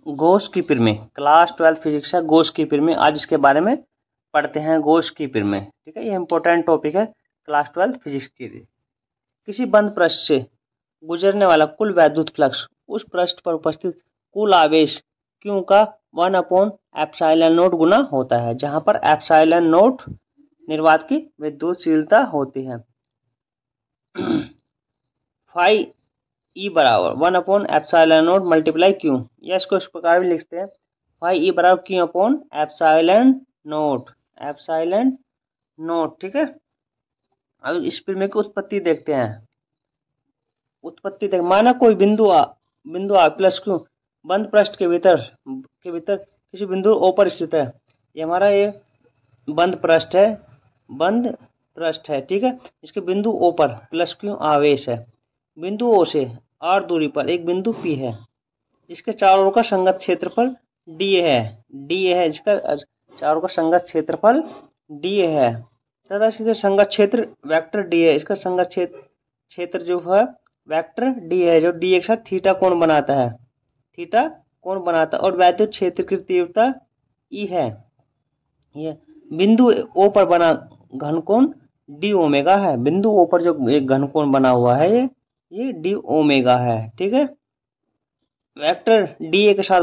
गोश keeper में class 12 physics है, गोश keeper में आज इसके बारे में पढ़ते हैं। गोश कीपर में, ठीक है, ये इंपॉर्टेंट टॉपिक है क्लास 12 फिजिक्स के लिए। किसी बंद पृष्ठ से गुजरने वाला कुल वैद्युत फ्लक्स उस पृष्ठ पर उपस्थित कुल आवेश Q का 1/ε0 गुना होता है, जहां पर ε0 निर्वात की विद्युतशीलता होती है। फाई ई बराबर 1/ε0 मल्टीप्लाई Q, या इसको इस प्रकार भी लिखते हैं, फाई ई बराबर Q/ε0, ठीक है। अब इस प्रमेय की उत्पत्ति देखते हैं। माना कोई बिंदु आ प्लस Q बंद पृष्ठ के भीतर किसी बिंदु O पर स्थित है। ये हमारा ये बंद पृष्ठ है, ठीक है। इसके बिंदु O पर प्लस Q आवेश है। बिंदु O से R दूरी पर एक बिंदु P है। इसके चारों ओर का संगत क्षेत्रफल dA है। इसका चारों ओर का संगत क्षेत्रफल dA है तथा इसके संगत क्षेत्र वेक्टर D है। इसका संगत क्षेत्र जो है वेक्टर D है, जो D के साथ थीटा कोण बनाता है, और वैद्युत क्षेत्र की तीव्रता E है। ये बिंदु O पर बना घनकोण d ओमेगा है। बिंदु O पर जो एक घनकोण बना हुआ है ये d ओमेगा है, ठीक है। वेक्टर dA के साथ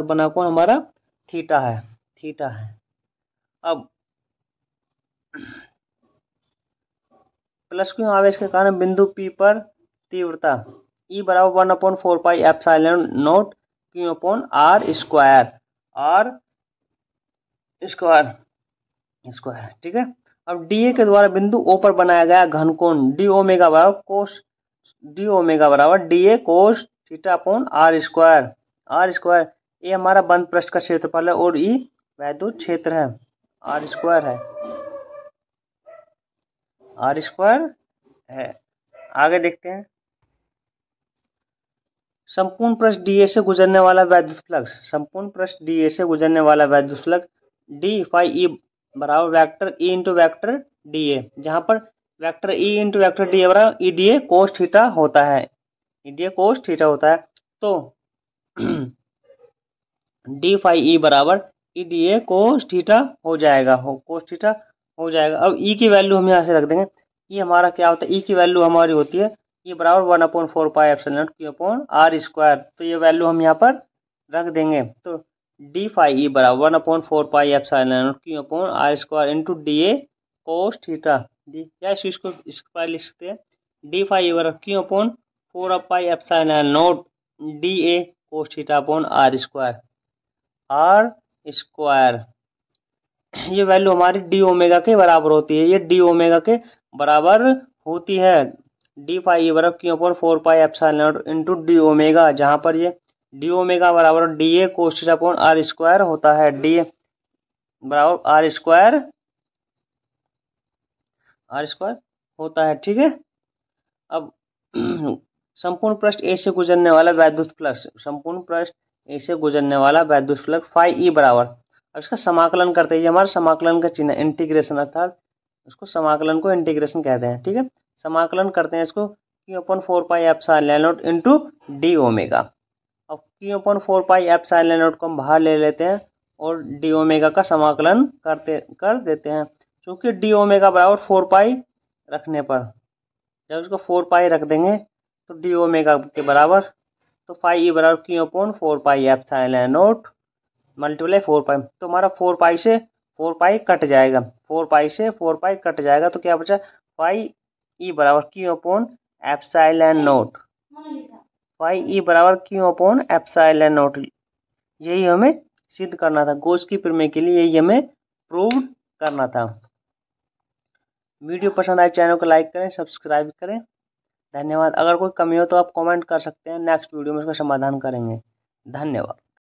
बना कोण हमारा थीटा है। अब प्लस Q आवेश के कारण बिंदु P पर तीव्रता E बराबर 1/4πε0 Q/r², ठीक है। अब dA के द्वारा बिंदु O पर बनाया गया घनकोण d ओमेगा बराबर dA cos theta upon r²। ये हमारा बंद पृष्ठ का क्षेत्रफल है और E वैद्युत क्षेत्र है, r² है। आगे देखते हैं। संपूर्ण पृष्ठ dA से गुजरने वाला वैद्युत फ्लक्स d फाई E बराबर vector E into vector dA, जहां पर vector E into vector dA बराबर EDA कोस थीटा होता है। तो d फाई E बराबर EDA कोस थीटा हो जाएगा। अब E की वैल्यू हम यहाँ से रख देंगे। E हमारा क्या होता है, E की वैल्यू हमारी होती है E बराबर 1/4πε0 Q/r²। तो ये वैल्यू हम यहाँ पर रख देंगे। तो d फाई E बराबर 1/4πε0 Q/r² into dA cos theta, या इसको इस पर लिख सकते हैं d फाई E बराबर Q/4πε0 dA cos theta upon r²। ये वैल्यू हमारी d ओमेगा के बराबर होती है। ये d ओमेगा के बराबर होती है। d फाई बराबर Q/4πε0 इंटू d ओमेगा, जहां पर ये d ओमेगा बराबर dA cos theta upon r² होता है। d बराबर r² होता है, ठीक है। अब संपूर्ण पृष्ठ A से गुजरने वाला वैद्युत फ्लक्स फाई E बराबर, अब इसका समाकलन करते हैं। हमारा समाकलन का चिन्ह इंटीग्रेशन, अर्थात उसको समाकलन को इंटीग्रेशन कहते हैं, ठीक है। समाकलन करते हैं इसको Q/4πε0 इंटू d ओमेगा। अब Q/4πε0 को हम बाहर ले लेते हैं और d ओमेगा का समाकलन कर देते हैं। क्योंकि d ओमेगा बराबर 4π रखने पर, जब इसको 4π रख देंगे तो d ओमेगा के बराबर, तो फाई E बराबर Q/4πε0 मल्टीप्लाई 4π। तो हमारा 4π से 4π कट जाएगा, तो क्या बचा, फाई E बराबर Q/ε0। यही हमें सिद्ध करना था। गॉस की प्रमेय के लिए यही हमें प्रूव करना था। वीडियो पसंद आए चैनल को लाइक करें, सब्सक्राइब करें। धन्यवाद। अगर कोई कमी हो तो आप कमेंट कर सकते हैं, नेक्स्ट वीडियो में उसका समाधान करेंगे। धन्यवाद।